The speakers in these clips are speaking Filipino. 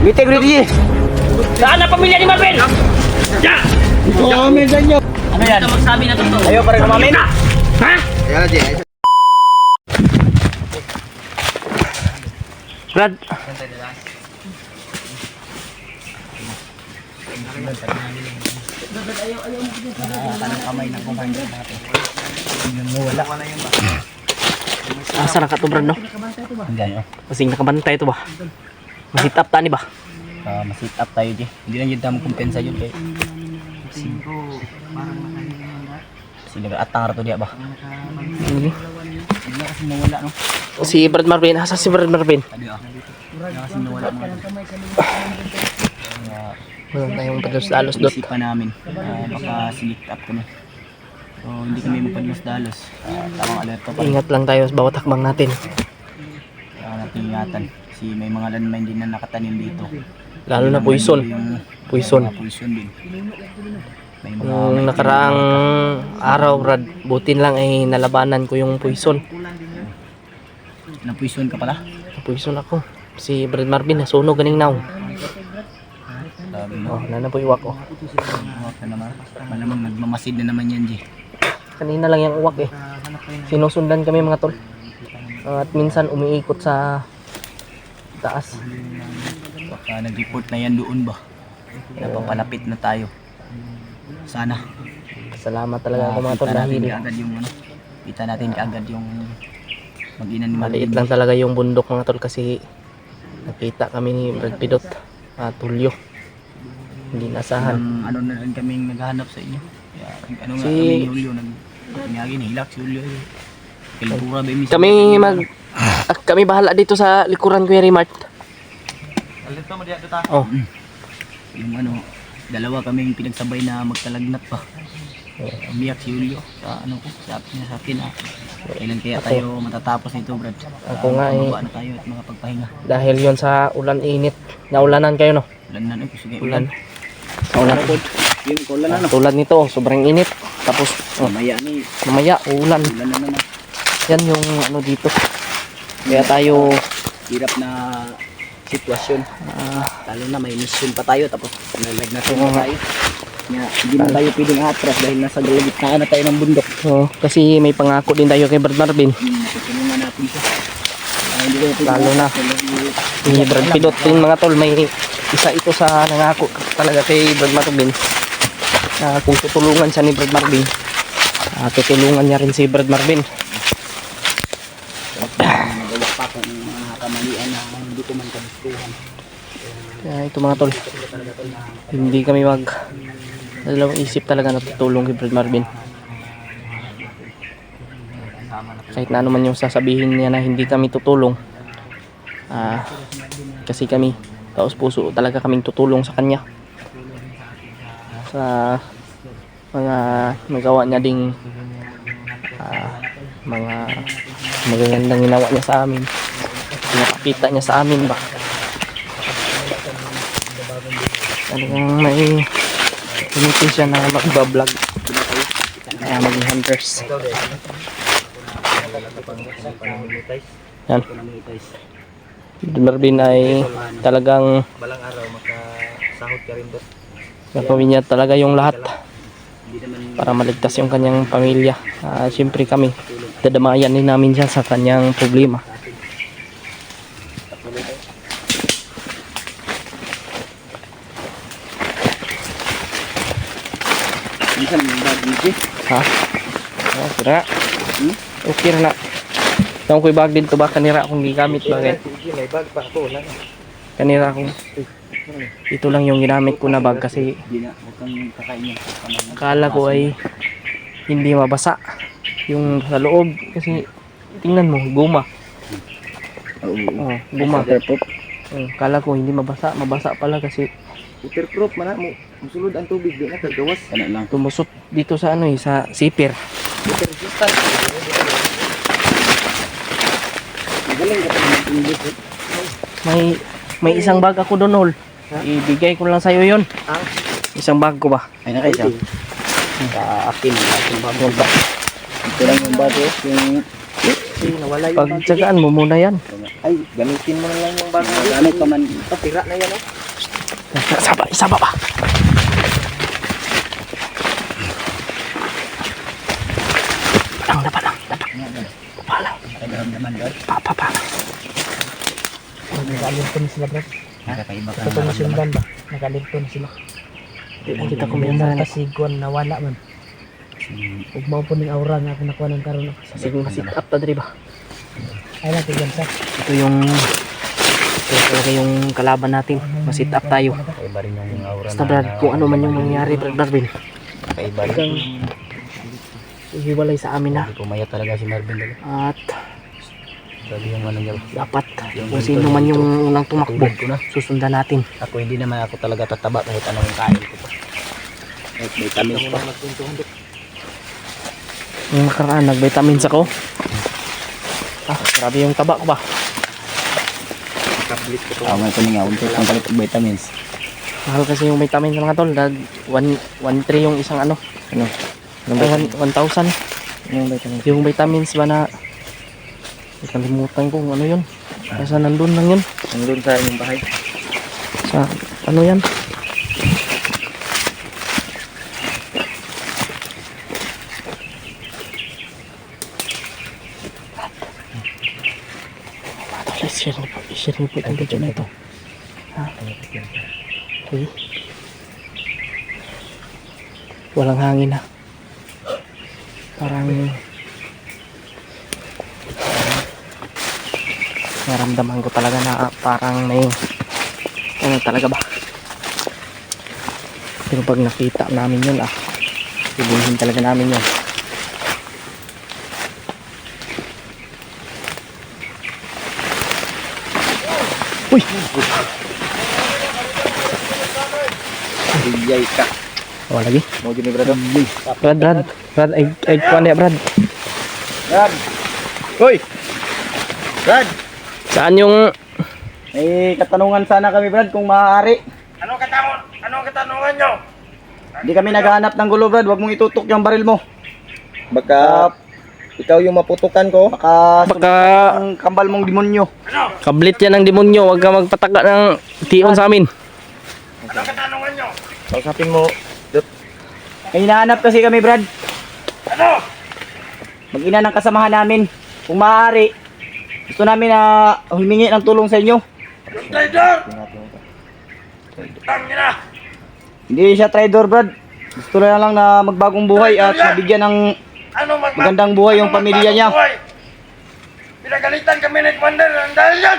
Bitek dito, Ji. Saan ang pamilya ni Marvin? Ya! Comment sa inyo. Ano yan? Ito magsabi na totoo. Ayaw pa rin kumamin. Ha? Ayan, Ji. Brad. Kamay ng commander natin. Wala ka na yun ba? Asa na ka to, Brad, no? Hindi, Kasing nakabantay ito ba? Masit up tani ba? masit up tayo, Ji. Hindi na yun tayo kumpensa yun. Kasi nag-atar to diya ba? Hindi na kasi nawala, no? Si Brad Marvin, asa si Brad Marvin? Hindi na kasi nawala mga to. Wala tayong pados-dalos dot. Isipan namin. Baka select up kami. So, hindi kami mapadlos-dalos. Tamang alerto pa. Ingat lang tayo sa bawat hakbang natin. Kaya natin ingatan. Kasi may mga landmine din na nakatanim dito. Lalo na poison. Poison. Poison din. May mga Nung nakaraang araw, Brad, butin lang ay nalabanan ko yung poison. na-poison ka pala. Poison ako. Si Brad Marvin, nasunog ganing now. Sabi mo. Oh, nana po iwak oh. Huwag ka naman. Malamang nagmamasid na naman yan, Ji. Kanina lang yung uwak eh. Sinusundan kami mga tol. At minsan umiikot sa taas. Baka nag-report na yan doon ba? Napapalapit na tayo. Sana. Salamat talaga ako mga tol Kita natin dahil kaagad yung ano. Kita natin kaagad yung mag-ina ni maliit Marvin. lang talaga yung bundok mga tol kasi nakita kami ni Brad Pidot at Tulio. Hindi nasahan. Ano na rin kaming naghahanap sa inyo. Kaya, ano nga Si- kami Julio nagnyagi hilak si Julio. Kilpura ba yung Kami bahala dito sa likuran ko yung Remart. Alito mo diya ta. Oh. Yung ano, dalawa kaming pinagsabay na magkalagnat pa. Umiyak si Julio sa ano ko, sabi niya sa akin kailan kaya tayo matatapos nito, Brad? Ako nga eh. Mababa na tayo at mga pagpahinga. Dahil yon sa ulan init. Naulanan kayo no? Ulan na, sige Ulan. ulan. Sa ulan. Yun, ulan na, no? Tulad nito, sobrang init. Tapos Mamaya ni, mamaya ulan. ulan na naman. Yan yung ano dito. Kaya tayo Hirap na sitwasyon. Lalo na may mission pa tayo, tapos nalagnat na tayo. Nga, hindi na tayo pwedeng atras dahil nasa gitnaan na tayo ng bundok. kasi may pangako din tayo kay Brad Marvin. Natutulungan natin siya. Hindi ko pwedeng Lalo na. atras. Ni Brad Pidot din mga tol, may isa ito sa nangako talaga kay Brad Marvin. Kung tutulungan siya ni Brad Marvin, tutulungan niya rin si Brad Marvin. Nagawa pa kung mga kamalian na hindi ko man kagustuhan. Ito mga tol, hindi kami dalawang isip talaga na tutulong kay Brad Marvin. Kahit na ano man yung sasabihin niya na hindi kami tutulong, kasi kami taos puso talaga kaming tutulong sa kanya sa mga magawa niya ding mga magagandang ginawa niya sa amin, nakakita niya sa amin ba. Talagang may community siya na magbablog, maging hunters. Yan. Marvin ay talagang Balang araw makasahod ka rin doon. gagawin niya talaga yung lahat para maligtas yung kanyang pamilya. Siyempre kami, dadamayan din namin siya sa kanyang problema. Minsan yung bag DJ. Ha? Okay na. Okay na. Tawag ko'y bag din to ba? Kanira akong gigamit ba? May bag pa ako. Wala na. Kanira akong ito lang yung ginamit ko na bag kasi Hindi na. Huwag kang kakain yan. akala ko ay hindi mabasa yung sa loob kasi tingnan mo, guma. Oh, guma. Akala ko hindi mabasa pala kasi Waterproof man na mo. Musulod ang tubig. Di na kagawas. Kana lang. tumusot dito sa ano sa zipper. Water resistant. Magaling ka pa mag-English. May isang bag ako doon, Hol. Ibigay ko lang sa iyo 'yon. Isang bag ko ba? Ay na kayo siya. Sa akin. Aking bag. Ito lang yung bag. Yung Nawala yung Pagtsagaan mo muna yan. Ay, gamitin mo na lang yung bagong gamit pa man. Ito, tira na yan, oh. Isaba pa. Palang. Naman doon. Pa. Nakalimton sila bro. Nakakaiba ka Ito na sundan ba? Nakalimton sila. Kita ko minsan. Kasiguan nawala man. Ug mao po ning aura nga ako nakuha ng karon. Siguro sit up ta diri ba? Ay na tigyan sa. Ito talaga yung kalaban natin. Masit up tayo. Nakaiba rin yung aura Basta Brad, kung ano man yung mangyari Brad Marvin, Nakaiba rin. ihiwalay sa amin na. Pumaya talaga si Marvin dali. At Sabi yung ano niya. dapat kung sino man yung unang tumakbo, Ko na. susundan natin. Ako hindi naman ako talaga tataba kahit anong kain ko pa. Kahit vitamins pa. Yung nakaraan, nag-vitamins ako. Grabe yung taba ko ba? May kuning nga, unti ang palit og vitamins. Mahal kasi yung vitamins mga tol. 1.3 yung isang ano. Ano? Ay, 1,000. Yung vitamins. Yung vitamins ba na nakalimutan ko kung ano yun. Kasi nandun lang yun. Nandun sa inyong bahay. Sa ano yan? I-share niyo po itong video na ito. Ha? Okay. Walang hangin ha. Parang naramdaman ko talaga na parang may ano talaga ba. Pero pag nakita namin yun ibuhin talaga namin yun. Uy! Bigay ka. Oh, lagi. Mo gini brado. Brad, ay kuan ya, Brad. Brad. Hoy. Brad, Saan yung may katanungan sana kami Brad kung maaari. Anong katanungan nyo? Hindi kami naghahanap ng gulo Brad, wag mong itutok yung baril mo. Baka ikaw yung maputukan ko. Baka ang kambal mong demonyo. kablit yan ng demonyo, wag ka magpataka ng tion sa amin. Anong katanungan nyo? Kausapin mo. May hinahanap kasi kami Brad. Ano? Mag-ina ng kasamahan namin. Kung maaari, gusto namin na humingi ng tulong sa inyo. Yung trader! Tangin na! Hindi siya trader Brad. Gusto na lang na magbagong buhay at mabigyan ng magandang buhay yung pamilya niya. Pinagalitan kami ni Commander ang dahil yan!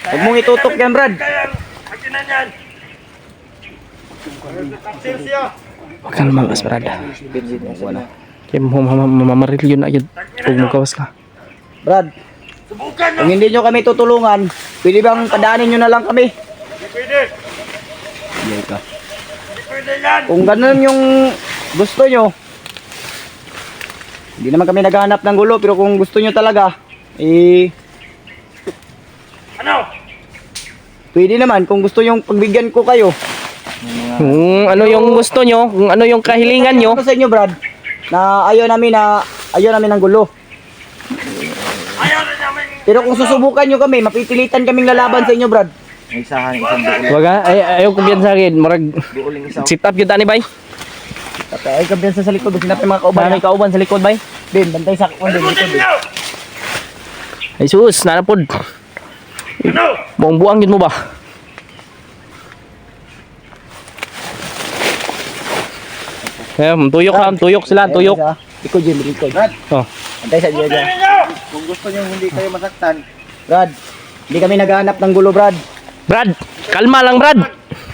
Huwag mong itutok yan Brad. Kaya ang maginan yan! Wag ka lumagas, Brad. Kaya mamamaril yun agad. Huwag mo kawas ka. Brad, Subukan nyo! kung hindi nyo kami tutulungan, pwede bang padaanin nyo na lang kami? Hindi pwede! Hindi ka. Hindi pwede yan! Kung ganun yung gusto nyo, hindi naman kami naghahanap ng gulo, pero kung gusto nyo talaga, Ano? pwede naman. Kung gusto nyo pagbigyan ko kayo, Kung ano yung gusto nyo, kung ano yung kahilingan nyo, ano sa inyo Brad, na ayaw namin ng gulo. Ayaw na namin! Pero kung susubukan nyo kami, mapipilitan kaming lalaban sa inyo Brad. wag ha, ayaw kumbiyan sa akin. Murag, sit up yun tani bay. Ay, kampiyansa sa likod, sinap yung mga kauban. May kauban sa likod bay. Din, bantay sa likod. Palimutin nyo! Ay sus, nanapod. Ano? Buang-buang yun mo ba? Tuyok ha, tuyok sila, tuyok. Likod yun, likod. Brad, Oh. bantay sa Palimutin dyan. nyo! Kung gusto nyo hindi kayo masaktan, Brad, hindi kami naghahanap ng gulo Brad. Brad, kalma lang Brad.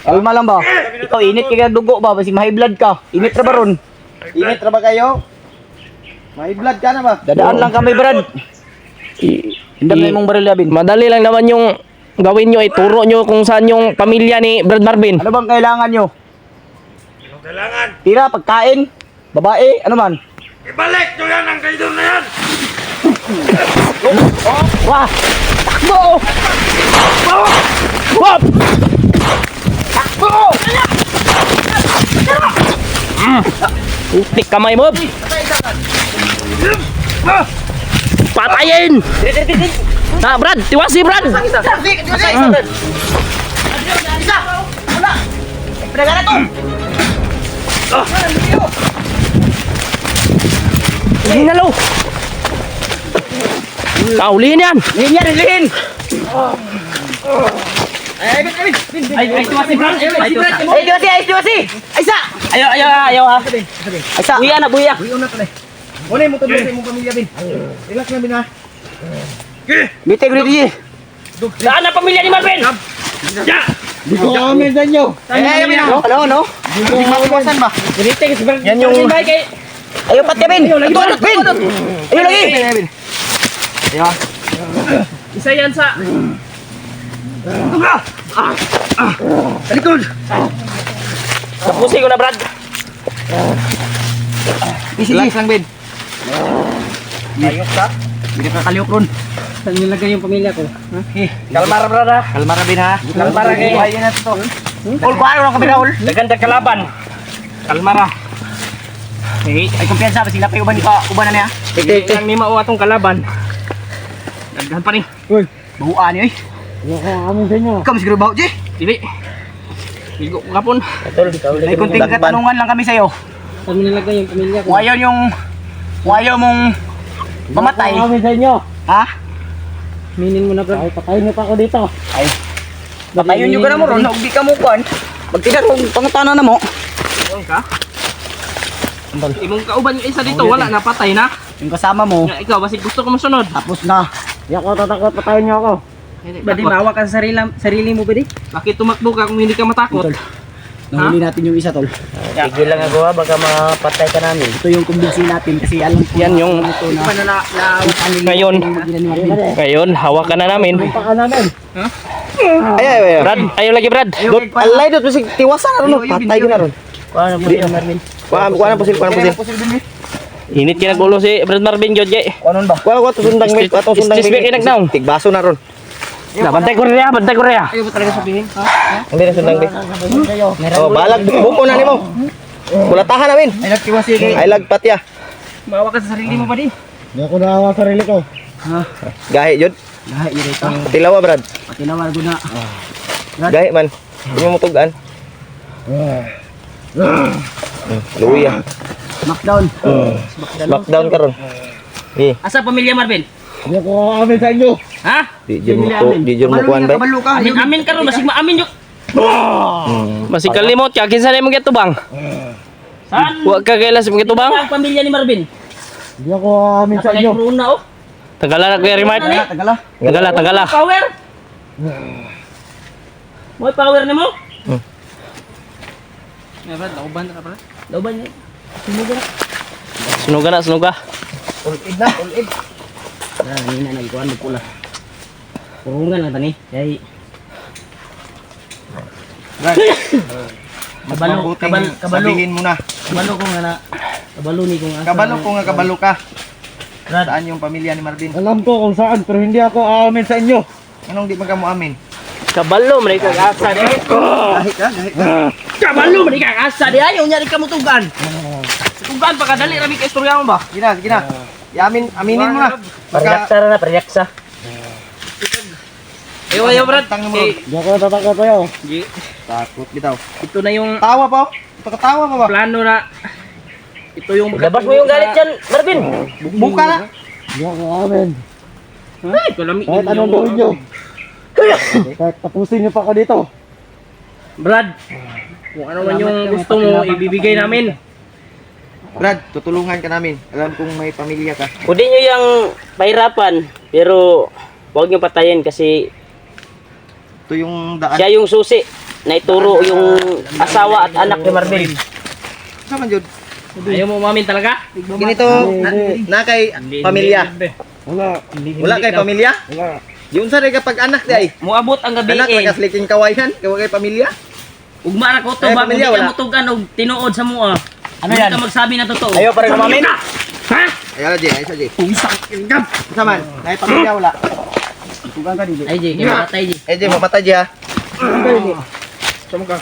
Kalma lang ba? Ikaw, init ka dugo ba? Basi may blood ka. Init ra ba ron? Init ra ba kayo? May blood ka na ba? Dadaan lang kami Brad. Hindam na imong baril labin. Madali lang naman yung gawin nyo, ituro nyo kung saan yung pamilya ni Brad Marvin. Ano bang kailangan nyo? Anong kailangan? Tira, pagkain, babae, ano man? Ibalik nyo yan ang trader na yan! Wah! Takbo! Wop! Takbo! Utik kamay mo. Patayin! Ha, Brad! Tiwasi, Brad! Hinalo! Kaulihin yan! Lihin! Ay, tuwasi, Brad! Ay, tuwasi! Ay, sa! Ayaw ha! Ay, sa! Buya na, buya! Una mo tuloy sa imong pamilya, Bin. Relax na, Bin, ha? Bitay ko dito, Ji. Saan ang pamilya ni Marvin? Di ko amin sa inyo. Bin, ha? Ano? Hindi matiwasan ba? Yan yung... Ayaw pati, Bin! Ito, Bin! Ayaw lagi! Bin. Isa yan sa... Talikod! Tapusin ko na, Brad. Relax lang, Bin. Ayok ka? Hindi ka kaliok ron. Saan nilagay yung pamilya ko? Kalmara, Brad ha. Kalmara, Bin, ha? Kalmara kayo. Ayun na ito. Ol, kuha ron kami, Raul. Naganda kalaban. Kalmara. Ay, kumpiyansa ba? Sila pa yung uban na niya? Ang lima o atong kalaban. Nagdahan pa rin. Uy, Bahuan niyo, eh. di ko amin sa inyo. Ikaw, siguro bahut, Ji. Dili. Ligo ko kapon. May kunting katanungan lang kami sa'yo. Saan nilagay yung pamilya ko? Kung ayaw mong mamatay, Di ko amin sa inyo. ha? Minin mo na, bro. Ay, patayin niyo pa ako dito. Ay, patayon nyo ka na mo ron, huwag di ka mo kuhan. Magtinan mong pangutanan na mo. Iwan ka. Imong kauban yung isa dito, wala na, patay na. Yung kasama mo, Nga, ikaw, basig gusto ko masunod. tapos na. Di ako tatakot, patayin niyo ako. Ba di maawa ka sa sarili mo ba di? Bakit tumakbo ka kung hindi ka matakot? Tol, nahuli natin yung isa, Tol. Tigil lang ako ha, baka mapatay ka namin. Ito yung kumbinsin natin kasi alam ko Yan yung... ito na Ngayon, ngayon, hawakan na namin. Paka namin. ay. Brad, ayaw lagi Brad. Alay dot kasi tiwasan na ron, patay ko na ron. Kuha Marvin. Kuha na pusil. Init ka nagbulo si Brad Marvin Jodje. Kuha ba? Kuha to sundang Stress- mate, atong sundang stress mate. back inagnaw. Tigbaso na ron. Bantay Korea, bantay Korea. Ayaw mo talaga sabihin, ha? Hindi na sundang mate. Oh, balag buko na nimo. Kulatahan namin. Ay nagtiwasi kay. Ay lagpat ya. Maawa ka sa sarili mo ba di? Di ako naawa sa sarili ko. Gahi jud. Lahat yun ito. Tilawa brad. Patinawar ko na. Gahi man. Hindi mo mutugan. Luya. Smackdown. Smackdown ka ron. Eh, Asa pamilya Marvin? Di ako amin sa inyo. Ha? di jud mo kuan ba? Amin ka ron, basig maamin yung... Masig kalimot ka, kinsa na mong gitubang? Saan? Huwag ka kailas mong gitubang? Ang pamilya ni Marvin? Di ako amin sa inyo. Corona oh. Tagala na Kuya Rimart. Tagala. Power? May power ni mo? Brad, lauban ka Brad. Lauban niya. Sunuga na. Ulid na, ulid. Hindi na nagkuhan mo pula. Purungan lang tani. Kaya Kabalo, sabihin mo na. kabalo ko nga na. Kabalo ni kung asa. Kabalo ka. Saan yung pamilya ni Marvin? Alam ko kung saan pero hindi ako aamin sa inyo. Anong di magkamo amin? Kabalo man kag asa di. Gahi ka. Kabalo man kag asa di ayaw nya ka mutugan. Tugan pa kadali ra mi ka istorya mo ba? Gina. Aminin mo na. Na, paryaksa. Ayaw Brad. Tang mo. Eh, Hindi ako tatakot kayo. Takot bitaw. ito na yung Tawa pa. Pakatawa pa ba? plano na. Ito yung labas mo yung galit diyan, Marvin. Buka na. Hindi ako amin. Ay, kalami. Kahit anong gawin nyo. Kahit tapusin nyo pa ako dito. Brad, kung ano man yung gusto mo, ibibigay namin. Brad, tutulungan ka namin. Alam kong may pamilya ka. Pwede nyo yung pahirapan, pero huwag nyo patayin kasi Ito yung daan. siya yung susi na ituro yung asawa at anak ni Marvin. Sama jud. Ayaw mo umamin talaga? Ganito na kay pamilya. Wala. Wala kay pamilya? Wala. Yung sa kapag anak di ay. Muabot ang gabi Anak eh. lakas liking kawayan, kay pamilya. Ugma ra ko to Ay, ba kung di pamilya, ka wala. mutugan og tinuod sa mua. Ano Hindi yan? ka magsabi na totoo. Ayaw pa rin umamin? Ha? Ayala di, ay sa di. Pusa kingam. Saman, kay pamilya wala. Tugang ka dito. Ay, Jay, kaya matay, Jay. Eh di mamatay di ha. Sama ka.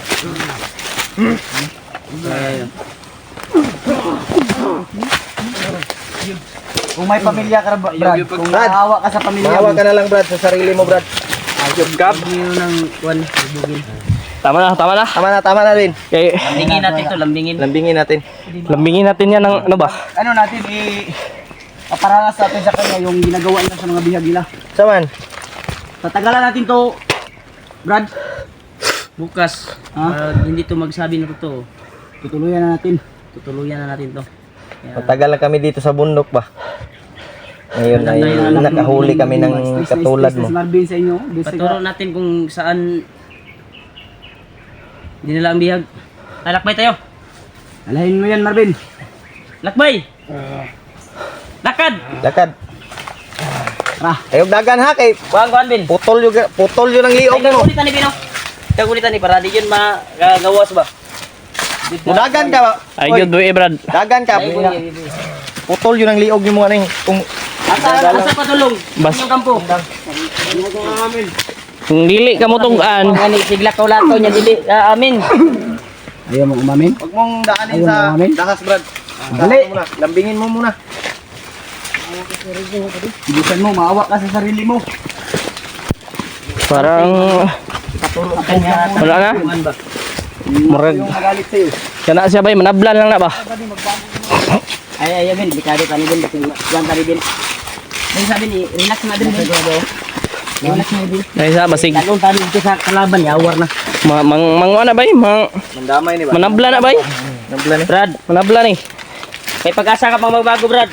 Kung may pamilya ka, Brad. Kung Brad, naawa ka sa pamilya Maawa mo. ka na lang, Brad, sa sarili mo, Brad. Tama na, tama na. Tama na rin. Kay, Lambingin natin to, lambingin. Lambingin natin. lambingin natin yan ng ano ba? Ano natin, paparangas natin sa kanya yung ginagawa niya sa mga bihag nila. Saman? Tatagalan natin to, Brad. Bukas, Ha? hindi to magsabi na totoo. Tutuluyan na natin. Tutuluyan na natin to. Matagal na kami dito sa bundok ba? Ngayon ay nakahuli kami ng katulad mo. Si Marvin sa inyo. Doon sa- Paturo natin kung saan dinala ang bihag. Lakbay tayo. Alahin mo yan, Marvin. Lakbay! Lakad! Lakad. Tara. Ayog dagan ha kay Kuhan, Bin. putol yung ang liog Ay, mo. kagulitan ni Bino. Kagulitan ni para di yun magagawas ba? Dagan ka ba? Ay, good boy, Brad. Dagan ka. Ay, boy. Putol yun ang liog mo ano yung kung Asa patulong? Bas. Yung kampo. Kung dili ka mo tunggaan, Ano, siglak ko lato niya dili. Amin. Ayaw mo umamin? wag mong daanin Ayun, sa mamin. dahas, Brad. Dali. Muna. Lambingin mo muna. Bilisan mo, maawa ka sa sarili mo. parang wala na. Murag, Yung magalit sa'yo. kana siya ba, manablan lang na ba? Ay, Bin. Bikado ka ni Bin. Kuhan ka ni Bin. Ay, sabi ni, relax na din. Relax na din. Ay, sa masig. Lalong tali dito sa kalaban, yawar na. Mang ano ba, Mandamay ni ba? manabla na ba? Nabla ni. Brad, Manabla ni. may pag-asa ka pang magbago, Brad.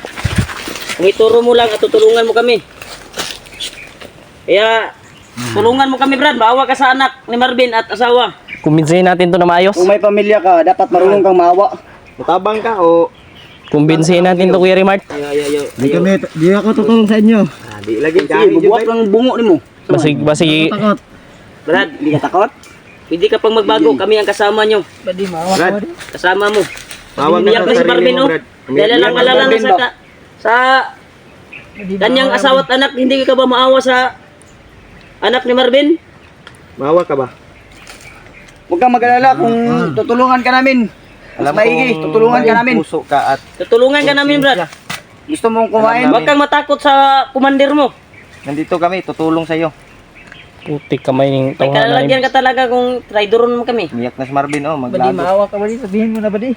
Kung ituro mo lang at tutulungan mo kami. Kaya, tulungan mo kami, Brad. Maawa ka sa anak ni Marvin at asawa. Kumbinsihin natin to na maayos. Kung may pamilya ka, dapat marunong kang maawa. Matabang ka o Kumbinsihin natin to, Kuya Rimart. Di ako tutulong sa inyo. di lagi Sige, bubuhat lang bungo ni mo. Basi, Brad, Hindi ka takot? pwede ka pang magbago. Kami ang kasama nyo. Brad, Kasama mo. maawa ka Umiyak sa na si sarili Marvin, mo, oh. Brad. Dahil lang alala na sa kanyang asawa at anak. Hindi ka ba maawa sa anak ni Marvin? Maawa ka ba? Huwag kang mag-alala kung tutulungan ka namin. Mas maigi, kong tutulungan ka may namin. puso ka at Tutulungan ka namin, Brad. Gusto mong kumain? Alam Huwag kang matakot sa commander mo. nandito kami, tutulong sa iyo. putik kamay ng May tawanan. kalalagyan ka talaga kung traidoron mo kami. Umiyak na si Marvin, oh, Badi, maglago. maawa ka ba di? Sabihin mo na ba di?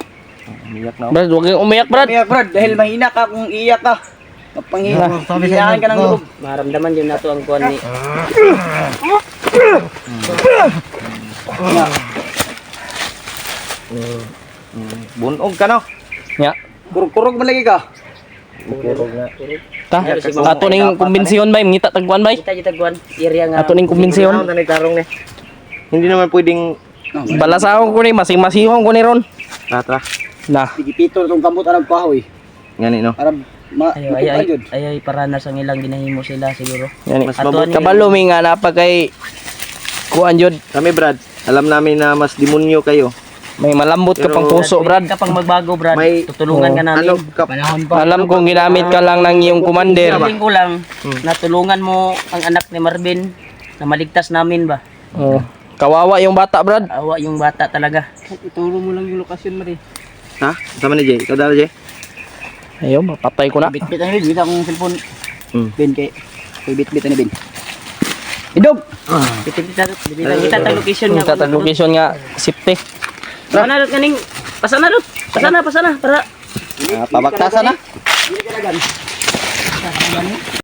Umiyak na, oh. Brad, huwag kang umiyak, Brad. Umiyak, Brad, dahil mahina ka kung iyak ka. Panghihinaan ka ng loob. Maramdaman yun nato ang kuhan ni. Bunog ka, no? Nya. Kurog-kurog malagi ka. Ta, ato ning kumbinsiyon ba, ngita tagkuan ba? Kita kita kuhan. Area nga. Ato ning Ano kumbinsiyon. na nagtarong ni? Hindi naman pwedeng Balasahon ko ni, masing-masihon ko ni ron. tatra. Na, Digipito itong kamot ang kahoy. Ngani, no? Para Ay, yun. paranas ang ilang ginahimo sila siguro. yani. Mas Ato mabuti. ni- Kabalo mi nga napagay kuan jud. Kami, Brad, alam namin na mas demonyo kayo. May malambot ka Pero- pang puso, Brad. Kapag magbago, Brad, May- tutulungan ka namin. Ano ka? Alam kong ginamit ka lang ng iyong commander. Sabihin ko lang, natulungan mo ang anak ni Marvin na maligtas namin ba? Oh. Kawawa yung bata, Brad. Awa yung bata talaga. Ituro mo lang yung lokasyon mo rin. Ha? Sama ni Jay. Ikaw dala, Jay? Ayaw, mapatay ko na. Bit-bit na rin. Bita kong cellphone. Hmm. Ben kay. Kay bit-bit na Ben. Idog! Kita tag location nga. Yung tatag location nga, safety. Pasana dot kaning. Pasana dot. Pasana para Pabaktasan na. Hindi ka nagan.